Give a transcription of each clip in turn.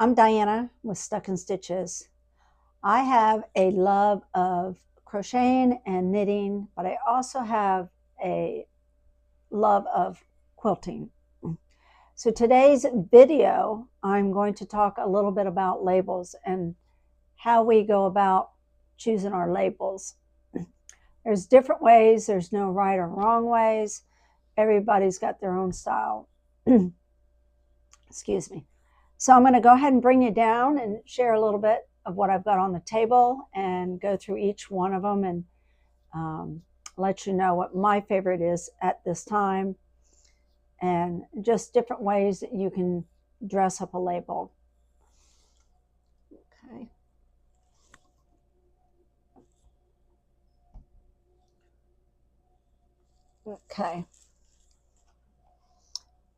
I'm Diana with StuckinStitches. I have a love of crocheting and knitting, but I also have a love of quilting. So today's video, I'm going to talk a little bit about labels and how we go about choosing our labels. There's different ways. There's no right or wrong ways. Everybody's got their own style. Excuse me. So I'm going to go ahead and bring you down and share a little bit of what I've got on the table and go through each one of them and let you know what my favorite is at this time and just different ways that you can dress up a label. Okay. Okay.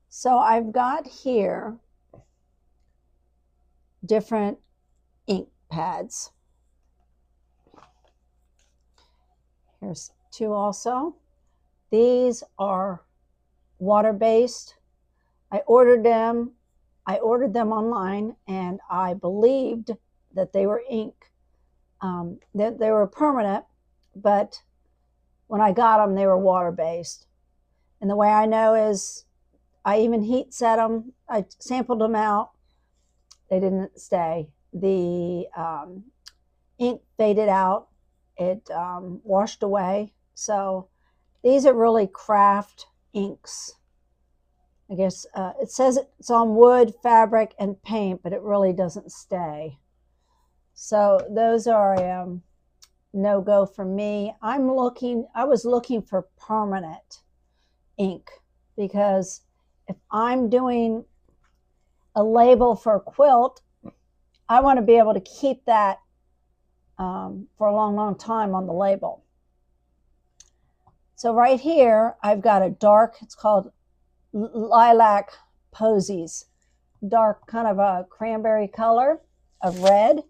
So I've got here different ink pads. Here's two also. These are water-based. I ordered them online, and I believed that they were ink, that they were permanent, but when I got them, they were water-based. And the way I know is I even heat set them. I sampled them out. They didn't stay. The ink faded out. It washed away. So these are really craft inks. I guess it says it's on wood, fabric, and paint, but it really doesn't stay. So those are no-go for me. I was looking for permanent ink because if I'm doing a label for a quilt, I want to be able to keep that for a long, long time on the label. So right here, I've got a dark, it's called Lilac Posies, dark kind of a cranberry color of red.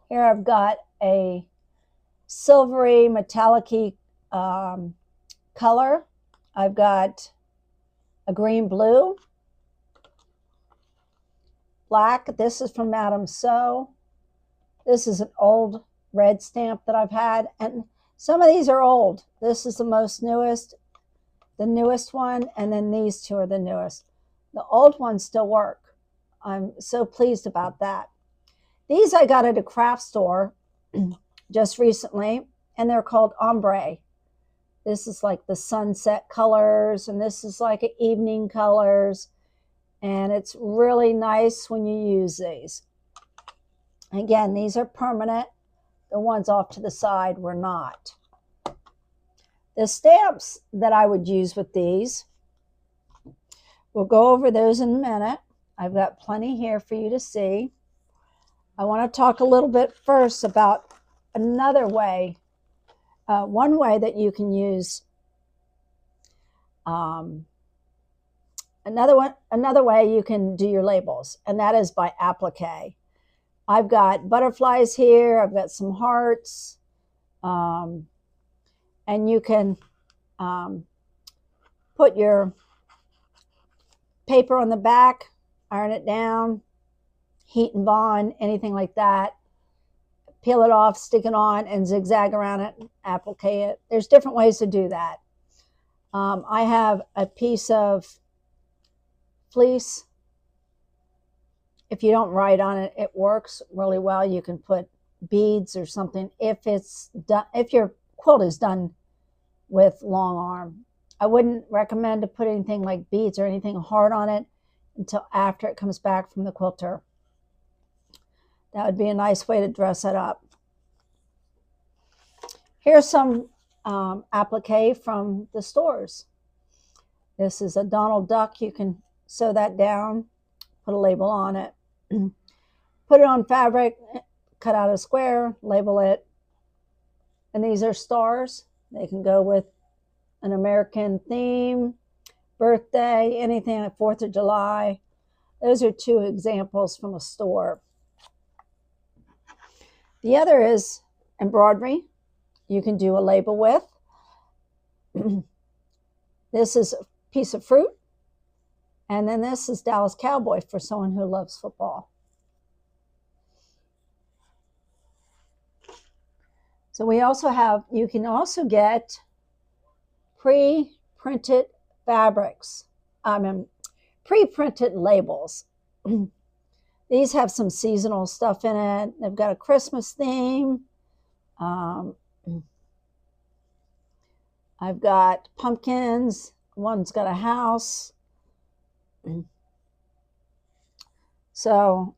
Here I've got a silvery metallic-y color. I've got a green blue, black. This is from Madame So. This is an old red stamp that I've had, and some of these are old. This is the newest one, and then these two are the newest. The old ones still work. I'm so pleased about that. These I got at a craft store just recently, and they're called ombre. This is like the sunset colors, and this is like evening colors, and it's really nice when you use these. Again, these are permanent. The ones off to the side were not. The stamps that I would use with these, we'll go over those in a minute. I've got plenty here for you to see. I want to talk a little bit first about another way, one way that you can use, another way you can do your labels, and that is by applique. I've got butterflies here. I've got some hearts. And you can put your paper on the back, iron it down, heat and bond, anything like that. Peel it off, stick it on, and zigzag around it, applique it. There's different ways to do that. I have a piece of fleece. If you don't write on it, it works really well. You can put beads or something if it's done, if your quilt is done with long arm. I wouldn't recommend to put anything like beads or anything hard on it until after it comes back from the quilter. That would be a nice way to dress it up. Here's some applique from the stores. This is a Donald Duck. You can sew that down, put a label on it, put it on fabric, cut out a square, label it. And these are stars. They can go with an American theme, birthday, anything like 4th of July. Those are two examples from a store. The other is embroidery. You can do a label with. This is a piece of fruit. And then this is Dallas Cowboy for someone who loves football. So we also have, you can also get pre-printed fabrics. Pre-printed labels. These have some seasonal stuff in it. They've got a Christmas theme. I've got pumpkins. One's got a house. So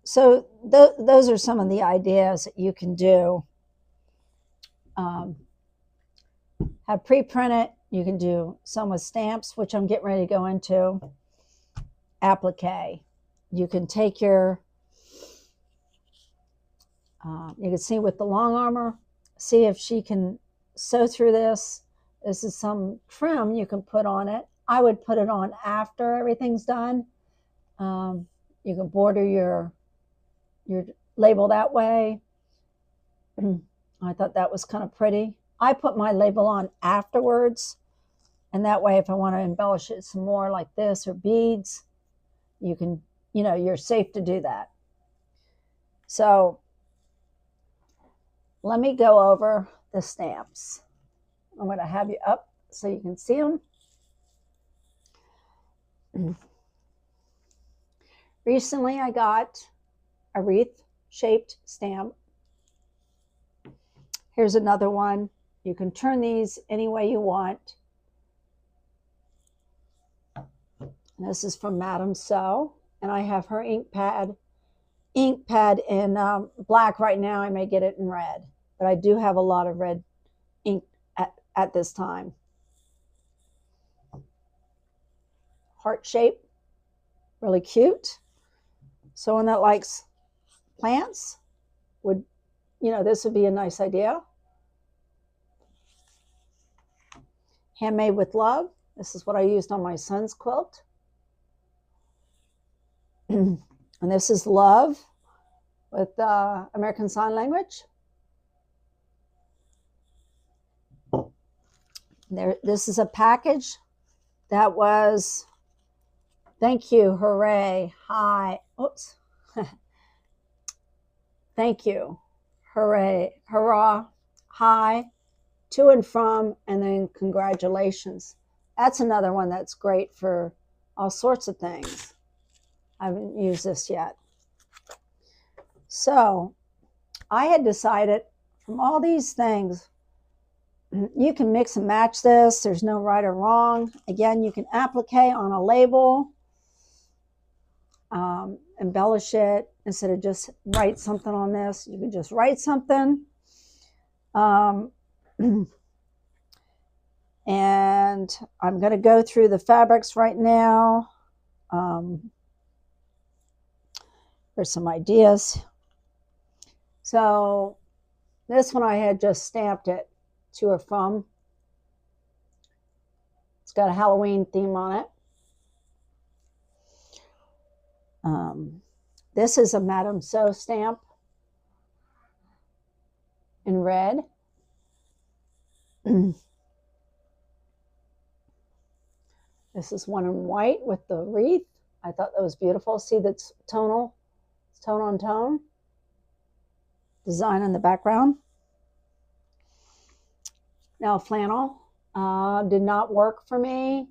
those are some of the ideas that you can do. Have pre-printed. You can do some with stamps, which I'm getting ready to go into. Applique. You can take your, you can see with the long armor, see if she can sew through this. This is some trim you can put on it. I would put it on after everything's done. You can border your label that way. I thought that was kind of pretty. I put my label on afterwards, and that way if I want to embellish it some more like this or beads, you can, you know, you're safe to do that. So let me go over the stamps. I'm going to have you up so you can see them. Recently, I got a wreath-shaped stamp. Here's another one. You can turn these any way you want. And this is from Madame Sew, and I have her ink pad in black right now. I may get it in red, but I do have a lot of red ink at this time. Heart shape, really cute. Someone that likes plants would, you know, this would be a nice idea. Handmade with love. This is what I used on my son's quilt. And this is love with American Sign Language. This is a package that was, thank you, hooray, hi, oops. Thank you, hooray, hurrah, hi, to and from, and then congratulations. That's another one that's great for all sorts of things. I haven't used this yet. So I had decided from all these things, you can mix and match this. There's no right or wrong. Again, you can applique on a label, embellish it. Instead of just write something on this, you can just write something. And I'm going to go through the fabrics right now. There's some ideas. So this one I had just stamped it to or from. It's got a Halloween theme on it. This is a Madame Sew stamp in red. This is one in white with the wreath. I thought that was beautiful. See, that's tonal. It's tone on tone. Design in the background. Now flannel did not work for me.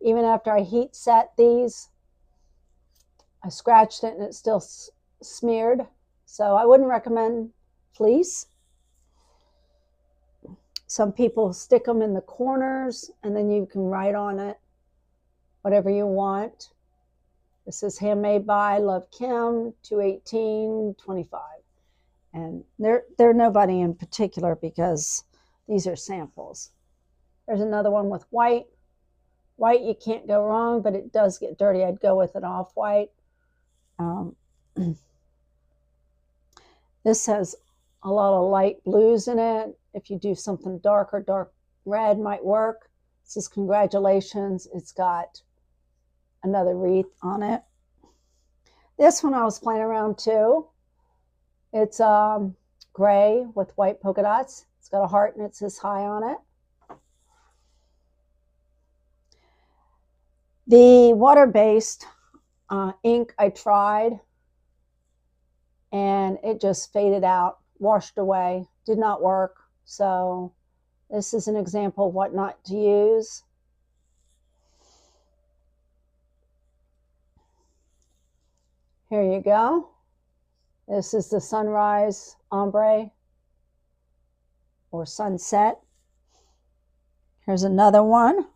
Even after I heat set these, I scratched it and it still smeared. So I wouldn't recommend fleece. Some people stick them in the corners and then you can write on it whatever you want. This is handmade by Love Kim, 218.25. And they're nobody in particular because these are samples. There's another one with white. White, you can't go wrong, but it does get dirty. I'd go with an off-white. This has a lot of light blues in it. If you do something darker, dark red might work. This is congratulations. It's got another wreath on it. This one I was playing around too. It's gray with white polka dots. It's got a heart and it says hi on it. The water-based ink I tried and it just faded out, washed away, did not work. So this is an example of what not to use. Here you go. This is the sunrise ombre or sunset. Here's another one.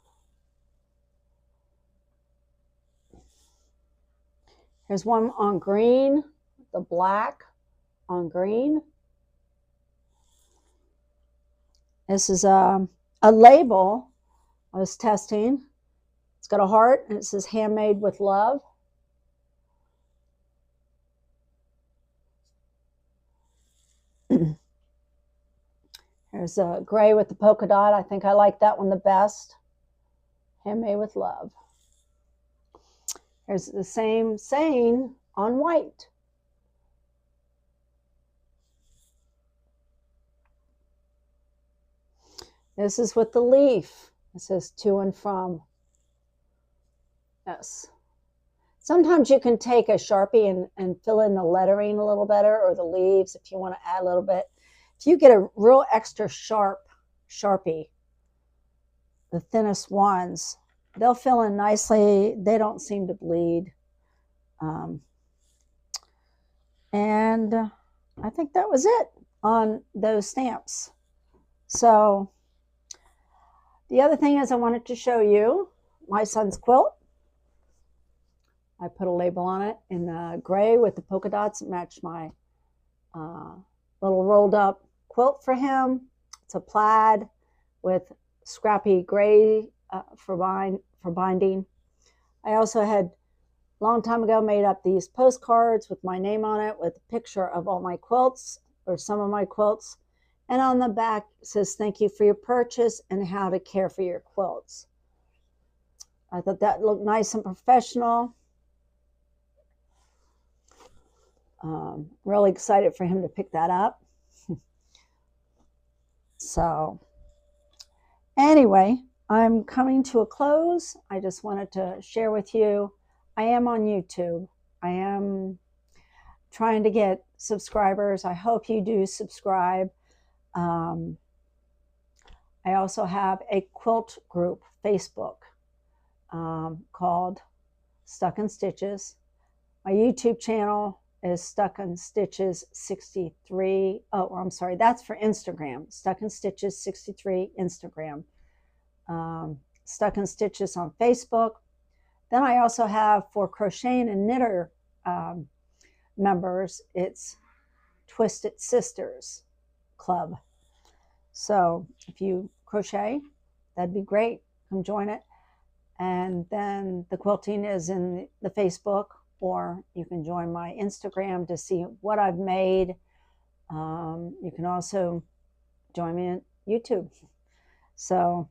Here's one on green, the black on green. This is a label I was testing. It's got a heart and it says handmade with love. There's a gray with the polka dot. I think I like that one the best. Handmade with love. There's the same saying on white. This is with the leaf. It says to and from. Yes. Sometimes you can take a Sharpie and fill in the lettering a little better, or the leaves if you want to add a little bit. If you get a real extra sharp Sharpie, the thinnest ones, they'll fill in nicely. They don't seem to bleed. And I think that was it on those stamps. So the other thing is I wanted to show you my son's quilt. I put a label on it in gray with the polka dots that match my little rolled up quilt for him. It's a plaid with scrappy gray for binding. I also had a long time ago made up these postcards with my name on it with a picture of all my quilts or some of my quilts. And on the back it says thank you for your purchase and how to care for your quilts. I thought that looked nice and professional. Really excited for him to pick that up. So anyway, I'm coming to a close. I just wanted to share with you, I am on YouTube. I am trying to get subscribers. I hope you do subscribe. I also have a quilt group, Facebook, called StuckinStitches. My YouTube channel is StuckinStitches 63. Oh, I'm sorry, that's for Instagram. StuckinStitches 63 Instagram. StuckinStitches on Facebook. Then I also have for crocheting and knitter members, it's Twisted Sisters Club. So if you crochet, that'd be great. Come join it. And then the quilting is in the Facebook, or you can join my Instagram to see what I've made. You can also join me on YouTube. So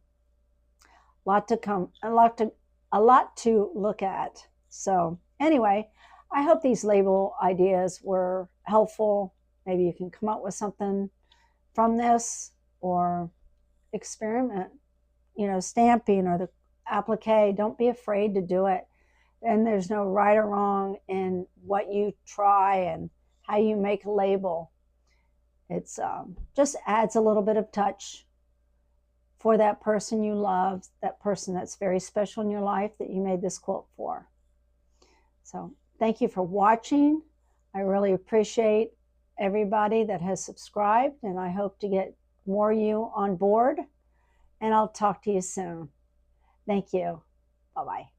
a lot to come, a lot to look at. So anyway, I hope these label ideas were helpful. Maybe you can come up with something from this or experiment, you know, stamping or the applique. Don't be afraid to do it. And there's no right or wrong in what you try and how you make a label. It's just adds a little bit of touch for that person you love, that person that's very special in your life that you made this quilt for. So thank you for watching. I really appreciate everybody that has subscribed, and I hope to get more of you on board. And I'll talk to you soon. Thank you. Bye-bye.